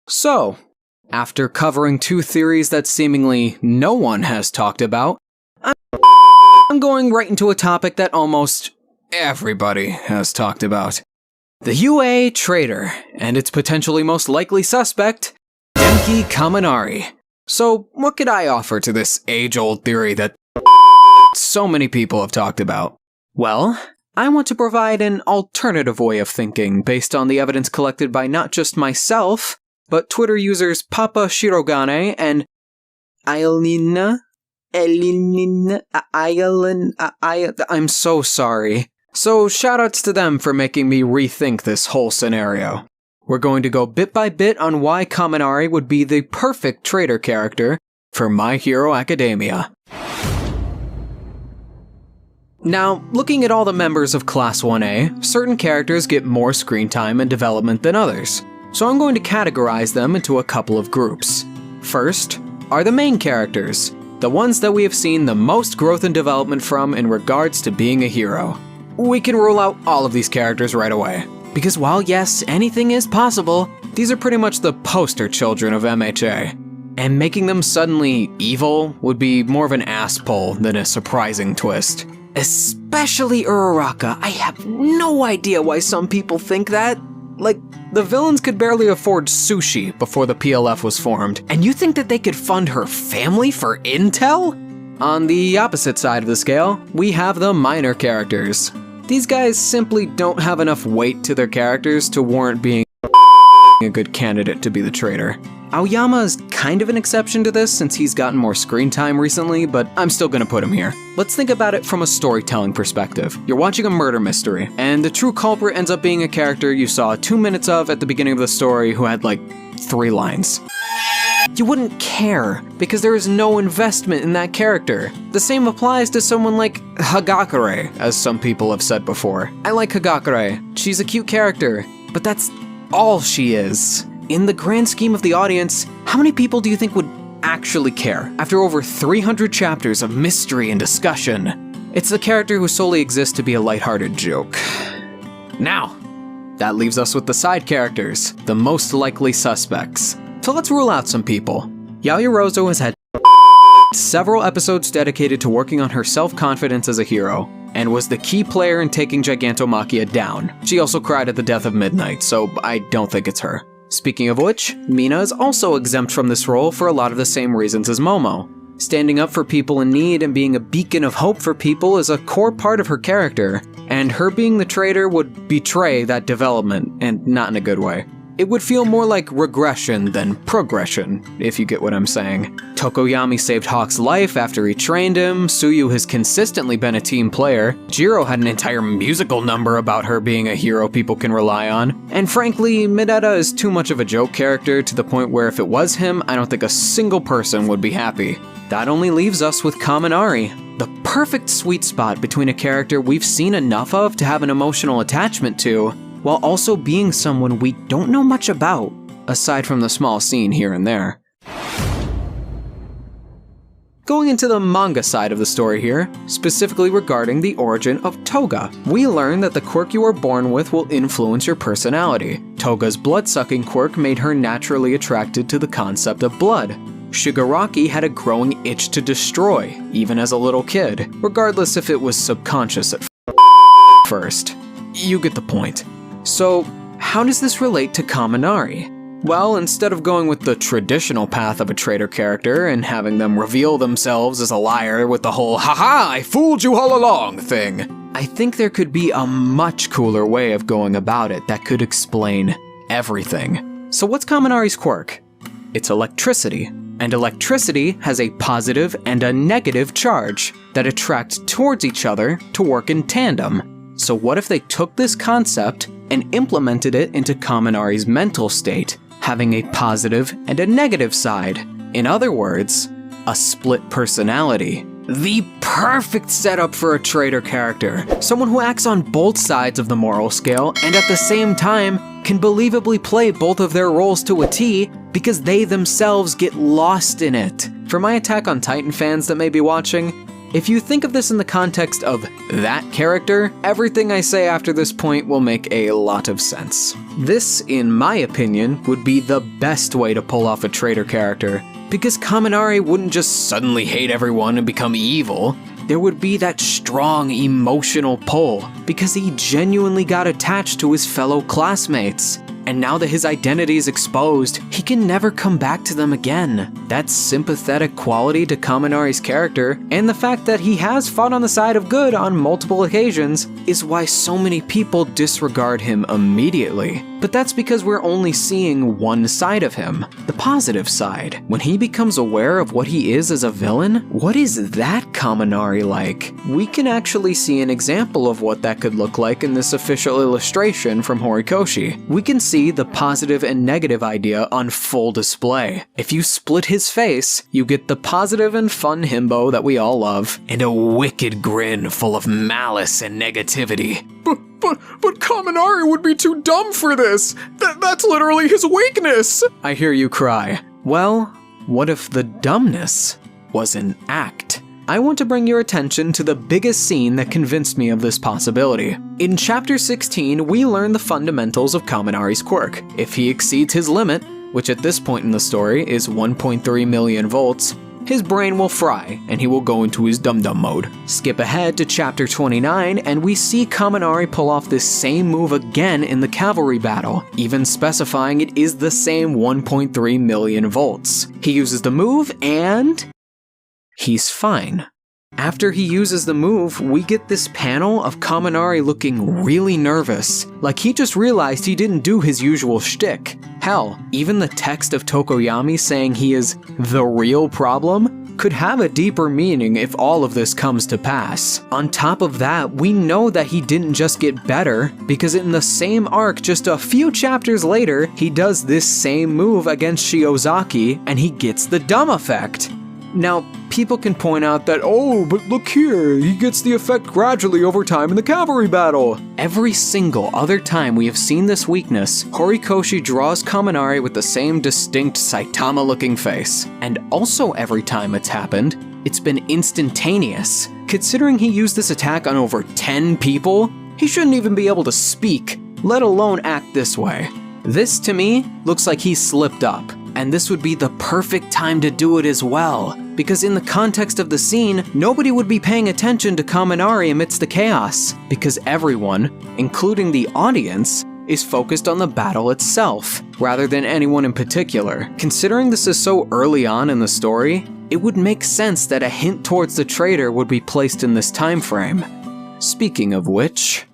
So, after covering two theories that seemingly no one has talked about, I'm going right into a topic that almost everybody has talked about. The UA Traitor, and its potentially most likely suspect, Denki Kaminari. So, what could I offer to this age-old theory that so many people have talked about? Well, I want to provide an alternative way of thinking based on the evidence collected by not just myself, but Twitter users Papa Shirogane and I'm so sorry. So shoutouts to them for making me rethink this whole scenario. We're going to go bit by bit on why Kaminari would be the perfect traitor character for My Hero Academia. Now, looking at all the members of Class 1A, certain characters get more screen time and development than others. So I'm going to categorize them into a couple of groups. First are the main characters, the ones that we have seen the most growth and development from in regards to being a hero. We can rule out all of these characters right away, because while yes, anything is possible, these are pretty much the poster children of MHA. And making them suddenly evil would be more of an ass pull than a surprising twist. Especially Uraraka. I have no idea why some people think that. Like, the villains could barely afford sushi before the PLF was formed, and you think that they could fund her family for intel? On the opposite side of the scale, we have the minor characters. These guys simply don't have enough weight to their characters to warrant being a good candidate to be the traitor. Aoyama is kind of an exception to this since he's gotten more screen time recently, but I'm still gonna put him here. Let's think about it from a storytelling perspective. You're watching a murder mystery, and the true culprit ends up being a character you saw 2 minutes of at the beginning of the story who had like 3 lines. You wouldn't care, because there is no investment in that character. The same applies to someone like Hagakure, as some people have said before. I like Hagakure, she's a cute character, but that's all she is. In the grand scheme of the audience, how many people do you think would actually care after over 300 chapters of mystery and discussion? It's the character who solely exists to be a lighthearted joke. Now, that leaves us with the side characters, the most likely suspects. So let's rule out some people. Yaoyorozu has had several episodes dedicated to working on her self-confidence as a hero, and was the key player in taking Gigantomachia down. She also cried at the death of Midnight, so I don't think it's her. Speaking of which, Mina is also exempt from this role for a lot of the same reasons as Momo. Standing up for people in need and being a beacon of hope for people is a core part of her character, and her being the traitor would betray that development, and not in a good way. It would feel more like regression than progression, if you get what I'm saying. Tokoyami saved Hawk's life after he trained him, Suyu has consistently been a team player, Jiro had an entire musical number about her being a hero people can rely on, and frankly, Mideta is too much of a joke character to the point where if it was him, I don't think a single person would be happy. That only leaves us with Kaminari, the perfect sweet spot between a character we've seen enough of to have an emotional attachment to, while also being someone we don't know much about, aside from the small scene here and there. Going into the manga side of the story here, specifically regarding the origin of Toga, we learn that the quirk you are born with will influence your personality. Toga's blood-sucking quirk made her naturally attracted to the concept of blood. Shigaraki had a growing itch to destroy, even as a little kid, regardless if it was subconscious at first. You get the point. So, how does this relate to Kaminari? Well, instead of going with the traditional path of a traitor character and having them reveal themselves as a liar with the whole "haha, I fooled you all along" thing, I think there could be a much cooler way of going about it that could explain everything. So what's Kaminari's quirk? It's electricity, and electricity has a positive and a negative charge that attract towards each other to work in tandem. So what if they took this concept and implemented it into Kaminari's mental state, having a positive and a negative side? In other words, a split personality. The perfect setup for a traitor character. Someone who acts on both sides of the moral scale and at the same time can believably play both of their roles to a T because they themselves get lost in it. For my Attack on Titan fans that may be watching, If you think of this in the context of that character, everything I say after this point will make a lot of sense. This, in my opinion, would be the best way to pull off a traitor character, because Kaminari wouldn't just suddenly hate everyone and become evil. There would be that strong emotional pull, because he genuinely got attached to his fellow classmates. And now that his identity is exposed, he can never come back to them again. That sympathetic quality to Kaminari's character, and the fact that he has fought on the side of good on multiple occasions, is why so many people disregard him immediately. But that's because we're only seeing one side of him, the positive side. When he becomes aware of what he is as a villain, what is that Kaminari like? We can actually see an example of what that could look like in this official illustration from Hõkai. We can see the positive and negative idea on full display. If you split his face, you get the positive and fun himbo that we all love, and a wicked grin full of malice and negativity. But Kaminari would be too dumb for this! That's literally his weakness! I hear you cry. Well, what if the dumbness was an act? I want to bring your attention to the biggest scene that convinced me of this possibility. In Chapter 16, we learn the fundamentals of Kaminari's quirk. If he exceeds his limit, which at this point in the story is 1.3 million volts, his brain will fry, and he will go into his dum-dum mode. Skip ahead to Chapter 29, and we see Kaminari pull off this same move again in the cavalry battle, even specifying it is the same 1.3 million volts. He uses the move, and he's fine. After he uses the move, we get this panel of Kaminari looking really nervous, like he just realized he didn't do his usual shtick. Hell, even the text of Tokoyami saying he is the real problem could have a deeper meaning if all of this comes to pass. On top of that, we know that he didn't just get better, because in the same arc just a few chapters later, he does this same move against Shiozaki and he gets the dumb effect. Now, people can point out that, oh, but look here, he gets the effect gradually over time in the cavalry battle. Every single other time we have seen this weakness, Horikoshi draws Kaminari with the same distinct Saitama-looking face. And also every time it's happened, it's been instantaneous. Considering he used this attack on over 10 people, he shouldn't even be able to speak, let alone act this way. This, to me, looks like he slipped up. And this would be the perfect time to do it as well, because in the context of the scene, nobody would be paying attention to Kaminari amidst the chaos, because everyone, including the audience, is focused on the battle itself, rather than anyone in particular. Considering this is so early on in the story, it would make sense that a hint towards the traitor would be placed in this time frame. Speaking of which,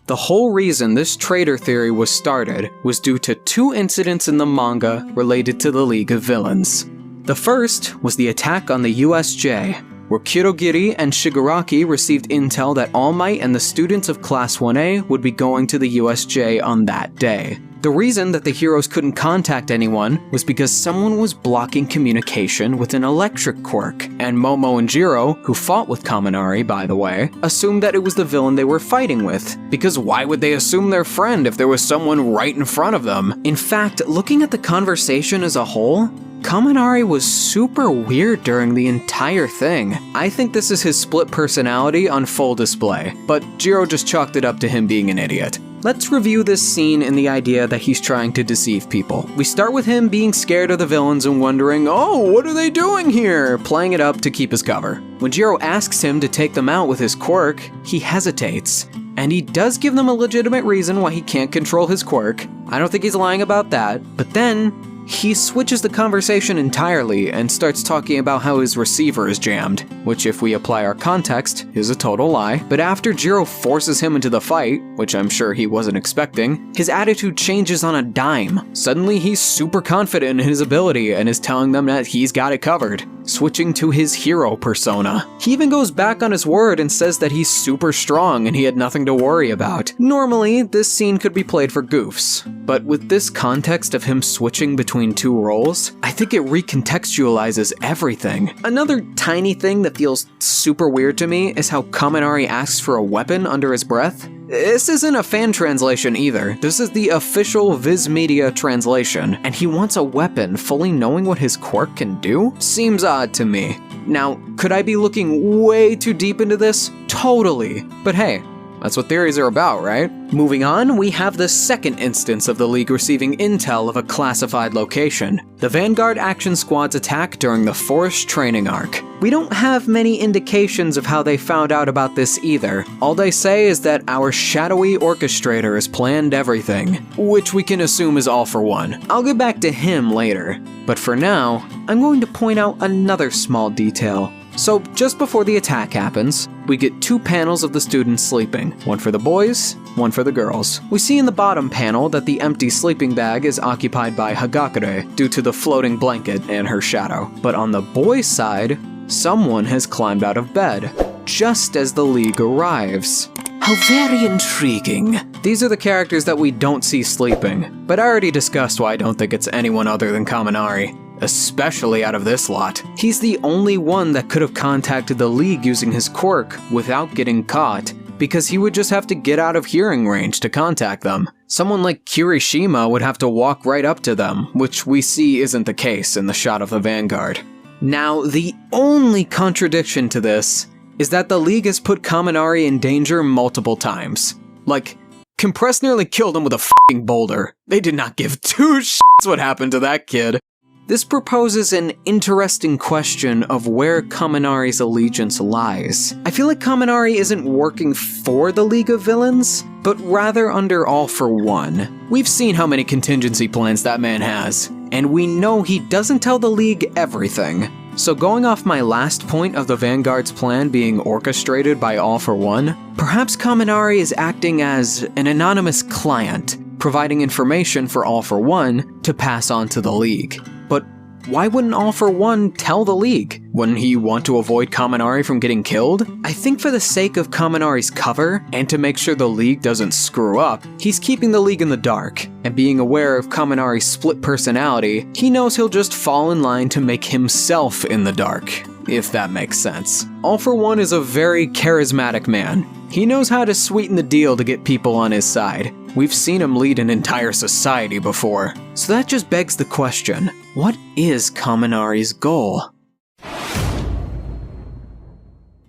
the whole reason this traitor theory was started was due to two incidents in the manga related to the League of Villains. The first was the attack on the USJ, where Kirogiri and Shigaraki received intel that All Might and the students of Class 1A would be going to the USJ on that day. The reason that the heroes couldn't contact anyone was because someone was blocking communication with an electric quirk, and Momo and Jiro, who fought with Kaminari by the way, assumed that it was the villain they were fighting with, because why would they assume their friend if there was someone right in front of them? In fact, looking at the conversation as a whole, Kaminari was super weird during the entire thing. I think this is his split personality on full display, but Jiro just chalked it up to him being an idiot. Let's review this scene in the idea that he's trying to deceive people. We start with him being scared of the villains and wondering, oh, what are they doing here? Playing it up to keep his cover. When Jiro asks him to take them out with his quirk, he hesitates. And he does give them a legitimate reason why he can't control his quirk. I don't think he's lying about that. But then he switches the conversation entirely and starts talking about how his receiver is jammed, which if we apply our context, is a total lie. But after Jiro forces him into the fight, which I'm sure he wasn't expecting, his attitude changes on a dime. Suddenly he's super confident in his ability and is telling them that he's got it covered, switching to his hero persona. He even goes back on his word and says that he's super strong and he had nothing to worry about. Normally, this scene could be played for goofs, but with this context of him switching between two roles, I think it recontextualizes everything. Another tiny thing that feels super weird to me is how Kaminari asks for a weapon under his breath. This isn't a fan translation either. This is the official Viz Media translation, and he wants a weapon fully knowing what his quirk can do? Seems odd to me. Now, could I be looking way too deep into this? Totally. But hey, that's what theories are about, right? Moving on, we have the second instance of the League receiving intel of a classified location. The Vanguard Action Squad's attack during the Forest Training Arc. We don't have many indications of how they found out about this either. All they say is that our shadowy orchestrator has planned everything, which we can assume is All for One. I'll get back to him later, but for now, I'm going to point out another small detail. So, just before the attack happens, we get 2 panels of the students sleeping, one for the boys, one for the girls. We see in the bottom panel that the empty sleeping bag is occupied by Hõkai due to the floating blanket and her shadow. But on the boys' side, someone has climbed out of bed, just as the League arrives. How very intriguing. These are the characters that we don't see sleeping, but I already discussed why I don't think it's anyone other than Kaminari. Especially out of this lot. He's the only one that could have contacted the League using his quirk without getting caught, because he would just have to get out of hearing range to contact them. Someone like Kirishima would have to walk right up to them, which we see isn't the case in the shot of the Vanguard. Now, the only contradiction to this is that the League has put Kaminari in danger multiple times. Like, Compress nearly killed him with a f***ing boulder. They did not give 2 shits what happened to that kid. This proposes an interesting question of where Kaminari's allegiance lies. I feel like Kaminari isn't working for the League of Villains, but rather under All for One. We've seen how many contingency plans that man has, and we know he doesn't tell the League everything. So going off my last point of the Vanguard's plan being orchestrated by All for One, perhaps Kaminari is acting as an anonymous client, providing information for All for One to pass on to the League. But why wouldn't All for One tell the League? Wouldn't he want to avoid Kaminari from getting killed? I think for the sake of Kaminari's cover, and to make sure the League doesn't screw up, he's keeping the League in the dark, and being aware of Kaminari's split personality, he knows he'll just fall in line to make himself in the dark, if that makes sense. All for One is a very charismatic man. He knows how to sweeten the deal to get people on his side. We've seen him lead an entire society before. So that just begs the question, what is Kaminari's goal?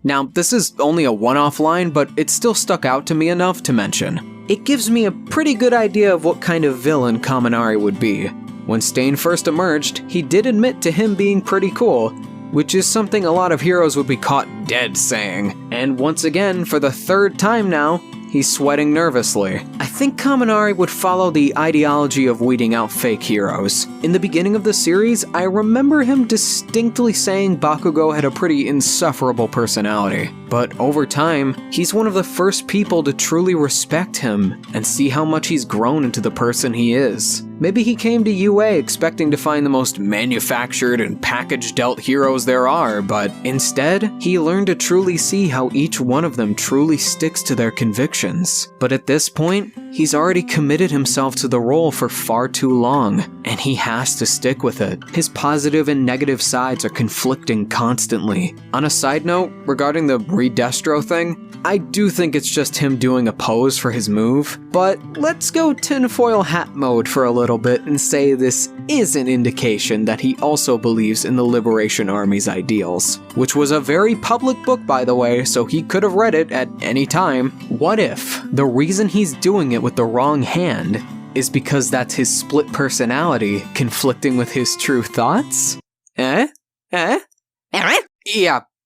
Now, this is only a one-off line, but it still stuck out to me enough to mention. It gives me a pretty good idea of what kind of villain Kaminari would be. When Stain first emerged, he did admit to him being pretty cool, which is something a lot of heroes would be caught dead saying. And once again, for the 3rd time now, he's sweating nervously. I think Kaminari would follow the ideology of weeding out fake heroes. In the beginning of the series, I remember him distinctly saying Bakugo had a pretty insufferable personality. But over time, he's one of the first people to truly respect him and see how much he's grown into the person he is. Maybe he came to UA expecting to find the most manufactured and package-dealt heroes there are, but instead, he learned to truly see how each one of them truly sticks to their convictions. But at this point, he's already committed himself to the role for far too long, and he has to stick with it. His positive and negative sides are conflicting constantly. On a side note, regarding the Redestro thing, I do think it's just him doing a pose for his move, but let's go tinfoil hat mode for a little bit and say this is an indication that he also believes in the Liberation Army's ideals, which was a very public book, by the way, so he could have read it at any time. What if the reason he's doing it with the wrong hand is because that's his split personality conflicting with his true thoughts? Yeah,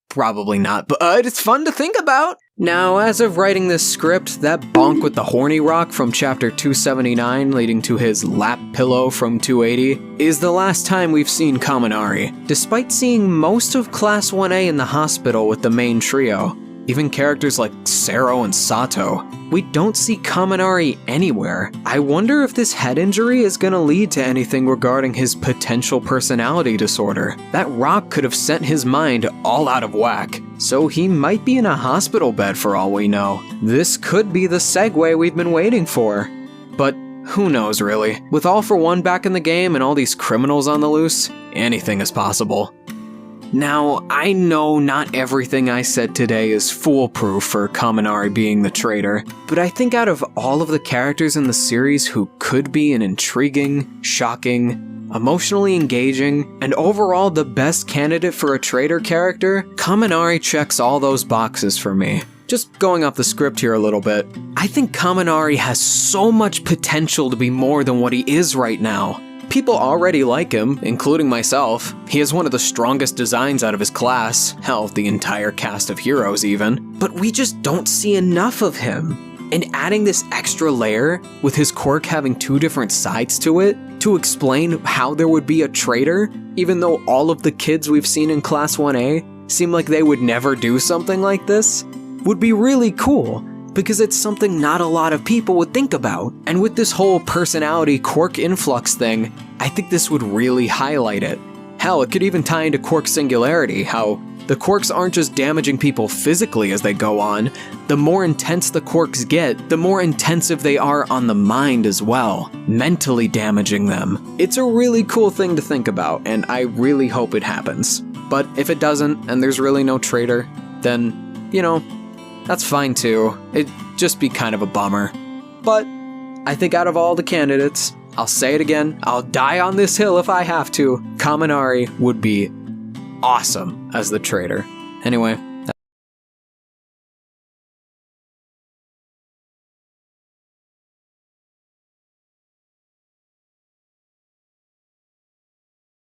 probably not, but it's fun to think about. Now, as of writing this script, that bonk with the horny rock from chapter 279 leading to his lap pillow from 280 is the last time we've seen Kaminari. Despite seeing most of Class 1A in the hospital with the main trio, even characters like Sero and Sato, we don't see Kaminari anywhere. I wonder if this head injury is gonna lead to anything regarding his potential personality disorder. That rock could have sent his mind all out of whack, so he might be in a hospital bed for all we know. This could be the segue we've been waiting for. But who knows really? With All for One back in the game and all these criminals on the loose, anything is possible. Now, I know not everything I said today is foolproof for Kaminari being the traitor, but I think out of all of the characters in the series who could be an intriguing, shocking, emotionally engaging, and overall the best candidate for a traitor character, Kaminari checks all those boxes for me. Just going off the script here a little bit, I think Kaminari has so much potential to be more than what he is right now. People already like him, including myself. He has one of the strongest designs out of his class, hell, the entire cast of heroes even, but we just don't see enough of him. And adding this extra layer, with his quirk having two different sides to it, to explain how there would be a traitor, even though all of the kids we've seen in Class 1A seem like they would never do something like this, would be really cool, because it's something not a lot of people would think about. And with this whole personality quirk influx thing, I think this would really highlight it. Hell, it could even tie into quirk singularity, how the quirks aren't just damaging people physically as they go on. The more intense the quirks get, the more intensive they are on the mind as well, mentally damaging them. It's a really cool thing to think about, and I really hope it happens. But if it doesn't, and there's really no traitor, then, you know, that's fine too. It'd just be kind of a bummer. But I think out of all the candidates, I'll say it again, I'll die on this hill if I have to, Kaminari would be awesome as the traitor. Anyway,